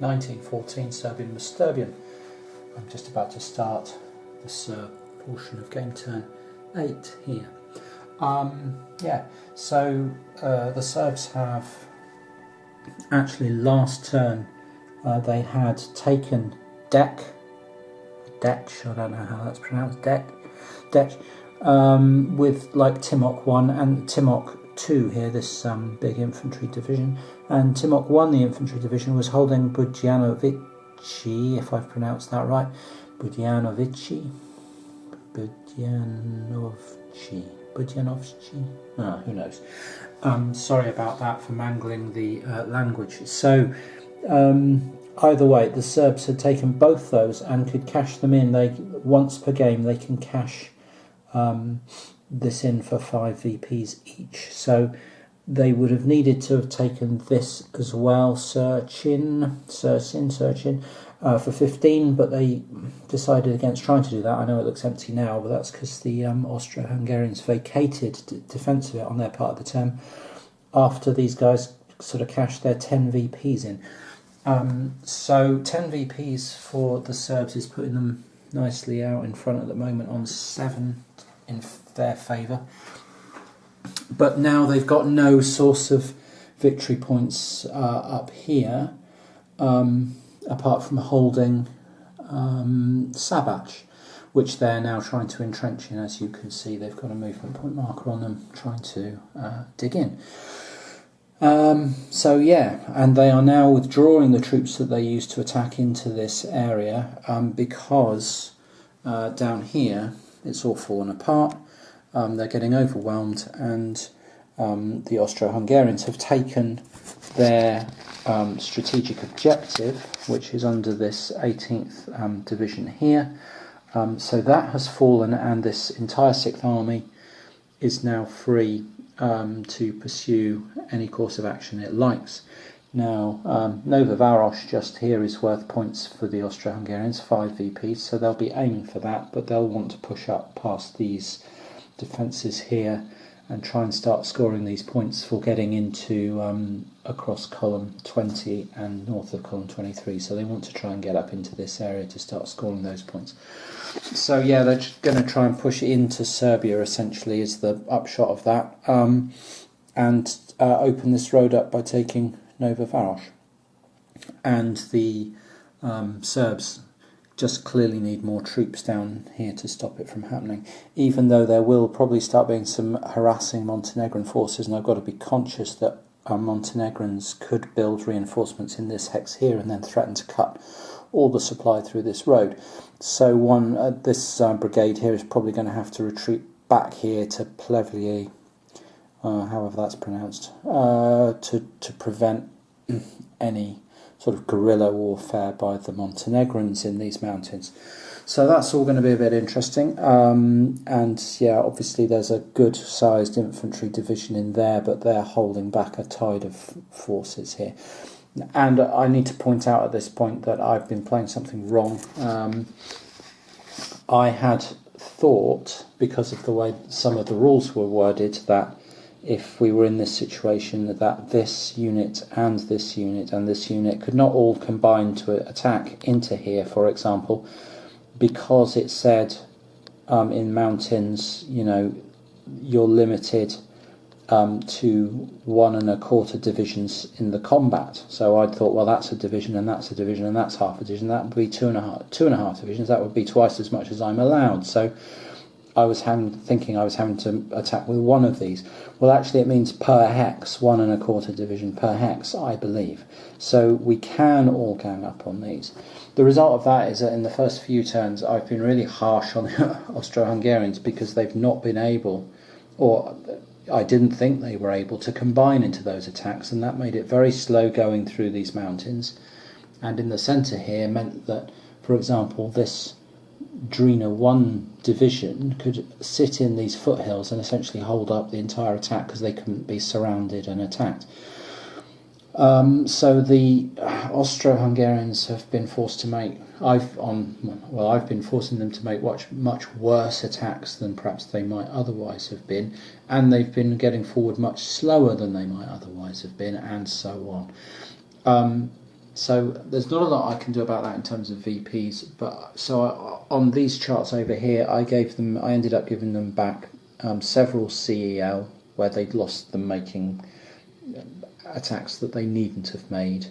1914 Serbian-Masturbian. I'm just about to start this portion of game turn 8 here. So the Serbs have actually last turn they had taken Dec, I don't know how that's pronounced, Dec, with like Timok 1 and Timok 2 here, this big infantry division, and Timok 1, the infantry division, was holding Budjanovici, if I've pronounced that right, Budjanovici, who knows. Sorry about that for mangling the language. So either way, the Serbs had taken both those and could cash them in. They once per game they can cash this in for 5 VPs each. So they would have needed to have taken this as well, search in for 15, but they decided against trying to do that. I know it looks empty now, but that's because the Austro-Hungarians vacated defence of it on their part of the term after these guys sort of cashed their 10 VPs in. So 10 VPs for the Serbs is putting them nicely out in front at the moment on 7 in their favour. But now they've got no source of victory points up here, apart from holding Sabac, which they're now trying to entrench in. As you can see, they've got a movement point marker on them trying to dig in. So yeah, and they are now withdrawing the troops that they used to attack into this area because down here it's all fallen apart. They're getting overwhelmed, and the Austro-Hungarians have taken their strategic objective, which is under this 18th division here. So that has fallen, and this entire 6th Army is now free to pursue any course of action it likes. Now, Nova Varos just here is worth points for the Austro-Hungarians, 5 VPs, so they'll be aiming for that, but they'll want to push up past these defences here and try and start scoring these points for getting into across column 20 and north of column 23. So they want to try and get up into this area to start scoring those points. So yeah, they're just going to try and push into Serbia, essentially, is the upshot of that, and open this road up by taking Nova Varos. And the Serbs just clearly need more troops down here to stop it from happening, even though there will probably start being some harassing Montenegrin forces, and I've got to be conscious that Montenegrins could build reinforcements in this hex here and then threaten to cut all the supply through this road. So this brigade here is probably going to have to retreat back here to Plevlier, however that's pronounced, to prevent any sort of guerrilla warfare by the Montenegrins in these mountains. So that's all going to be a bit interesting. And yeah, obviously there's a good sized infantry division in there, but they're holding back a tide of forces here. And I need to point out at this point that I've been playing something wrong. I had thought, because of the way some of the rules were worded, that if we were in this situation, that this unit and this unit and this unit could not all combine to attack into here, for example, because it said in mountains, you know, you're limited to 1 1/4 divisions in the combat. So I'd thought, well, that's a division and that's a division and that's half a division. That would be 2.5 divisions. That would be twice as much as I'm allowed. So I was thinking I was having to attack with one of these. Well, actually, it means per hex, 1 1/4 division per hex, I believe. So we can all gang up on these. The result of that is that in the first few turns, I've been really harsh on the Austro-Hungarians because they've not been able, or I didn't think they were able to combine into those attacks, and that made it very slow going through these mountains. And in the centre here meant that, for example, this Drina 1 division could sit in these foothills and essentially hold up the entire attack because they couldn't be surrounded and attacked. So the Austro-Hungarians have been forced to make, I've been forcing them to make much worse attacks than perhaps they might otherwise have been, and they've been getting forward much slower than they might otherwise have been, and so on. So there's not a lot I can do about that in terms of VPs, but on these charts over here, I ended up giving them back several CEL where they'd lost them making attacks that they needn't have made,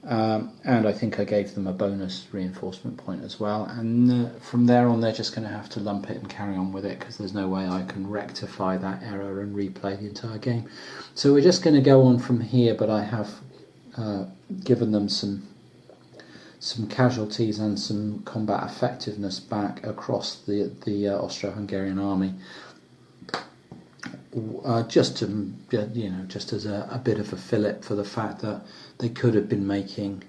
and I think I gave them a bonus reinforcement point as well. And from there on, they're just going to have to lump it and carry on with it, because there's no way I can rectify that error and replay the entire game. So we're just going to go on from here, but I have given them some casualties and some combat effectiveness back across the Austro-Hungarian army, just to just as a bit of a fillip for the fact that they could have been making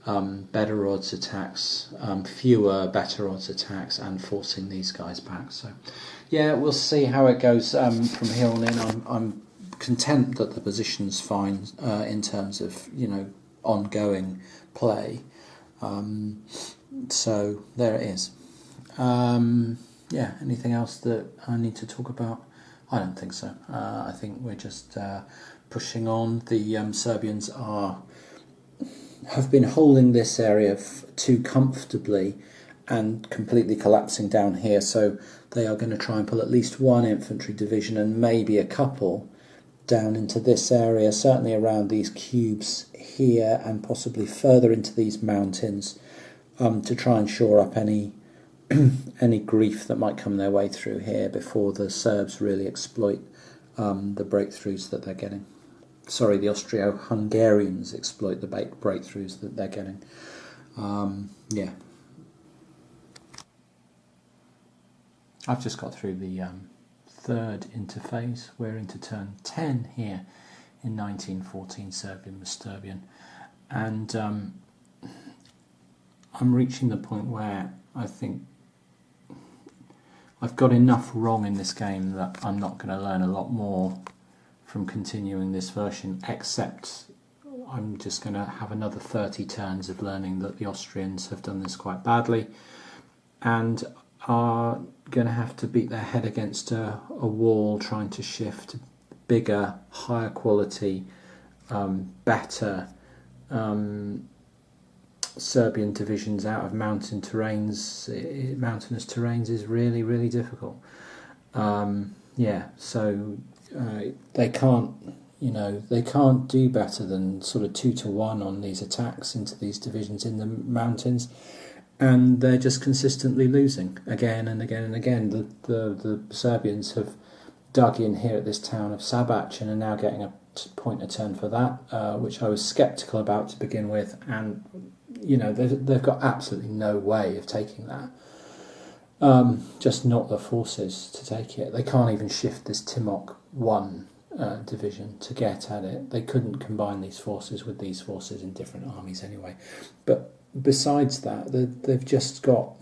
better odds attacks, fewer better odds attacks, and forcing these guys back. So yeah, we'll see how it goes from here on in. I'm content that the position's fine in terms of ongoing play. So there it is. Yeah, anything else that I need to talk about? I don't think so. I think we're just pushing on. The Serbians have been holding this area too comfortably and completely collapsing down here, so they are going to try and pull at least one infantry division and maybe a couple down into this area, certainly around these cubes here and possibly further into these mountains, to try and shore up any grief that might come their way through here before the Serbs really exploit the breakthroughs that they're getting. Sorry, the Austro-Hungarians exploit the breakthroughs that they're getting. Yeah. I've just got through the third interphase. We're into turn 10 here in 1914 Serbian Masturbian, and I'm reaching the point where I think I've got enough wrong in this game that I'm not going to learn a lot more from continuing this version, except I'm just going to have another 30 turns of learning that the Austrians have done this quite badly and are going to have to beat their head against a wall trying to shift bigger, higher quality, better Serbian divisions out of mountainous terrains is really, really difficult. Yeah, so they can't do better than sort of 2-1 on these attacks into these divisions in the mountains, and they're just consistently losing again and again and again. The Serbians have dug in here at this town of Sabac and are now getting a point a turn for that, which I was sceptical about to begin with, and they've got absolutely no way of taking that. Just not the forces to take it. They can't even shift this Timok 1 division to get at it. They couldn't combine these forces with these forces in different armies anyway. But besides that, they've just got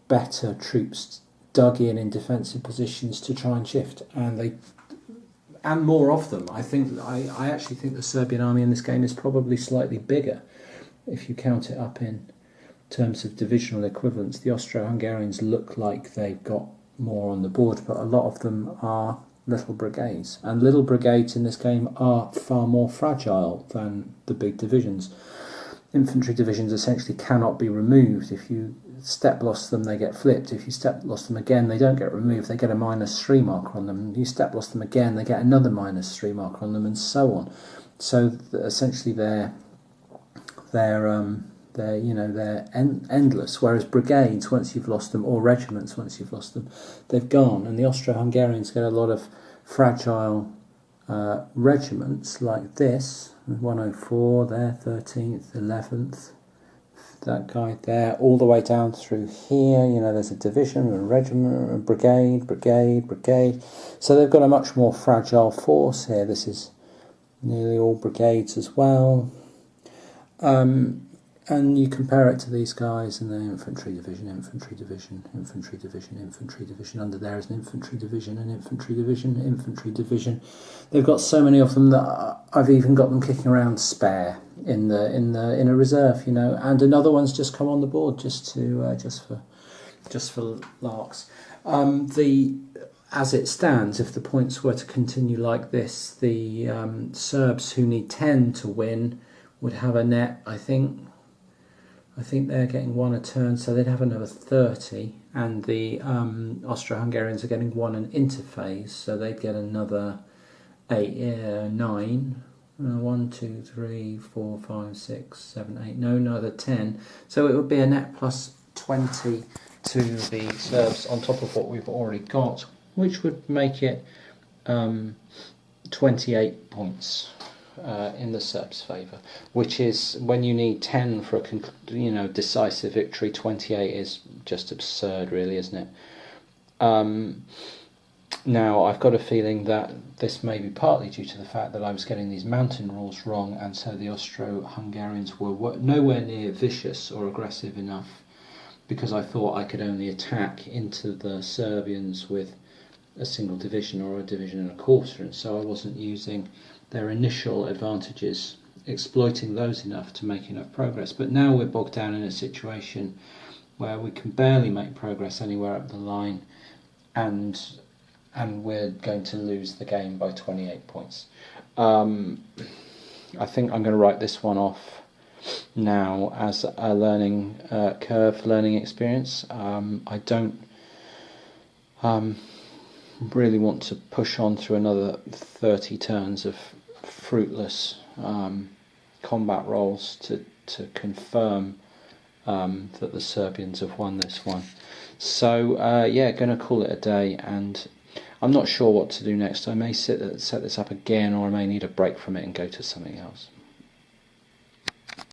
better troops dug in defensive positions to try and shift, and more of them. I actually think the Serbian army in this game is probably slightly bigger if you count it up in terms of divisional equivalents. The Austro-Hungarians look like they've got more on the board, but a lot of them are little brigades, and little brigades in this game are far more fragile than the big divisions. Infantry divisions essentially cannot be removed. If you step loss them, they get flipped. If you step loss them again, they don't get removed. They get a -3 marker on them. You step loss them again, they get another -3 marker on them, and so on. So essentially, they're endless. Whereas brigades, once you've lost them, or regiments, once you've lost them, they've gone. And the Austro-Hungarians get a lot of fragile regiments like this. 104 there, 13th, 11th, that guy there, all the way down through here. There's a division, a regiment, a brigade. So they've got a much more fragile force here. This is nearly all brigades as well. And you compare it to these guys, and the infantry division. Under there is an infantry division. They've got so many of them that I've even got them kicking around spare in a reserve, and another one's just come on the board just for larks. As it stands, if the points were to continue like this, the Serbs, who need 10 to win, would have a net, I think they're getting 1 a turn, so they'd have another 30, and the Austro-Hungarians are getting 1 an interphase, so they'd get another 9. 1, 2, 3, 4, 5, 6, 7, 8. No, another 10. So it would be a net plus 20 to the Serbs on top of what we've already got, which would make it 28 points in the Serbs' favour. Which is, when you need 10 for a decisive victory, 28 is just absurd, really, isn't it? Now, I've got a feeling that this may be partly due to the fact that I was getting these mountain rules wrong, and so the Austro-Hungarians were nowhere near vicious or aggressive enough, because I thought I could only attack into the Serbians with a single division or a division and a quarter, and so I wasn't using their initial advantages, exploiting those enough to make enough progress. But now we're bogged down in a situation where we can barely make progress anywhere up the line, and we're going to lose the game by 28 points. I think I'm going to write this one off now as a learning learning experience. I don't really want to push on through another 30 turns of fruitless combat rolls to confirm that the Serbians have won this one. So going to call it a day, and I'm not sure what to do next. I may set this up again, or I may need a break from it and go to something else.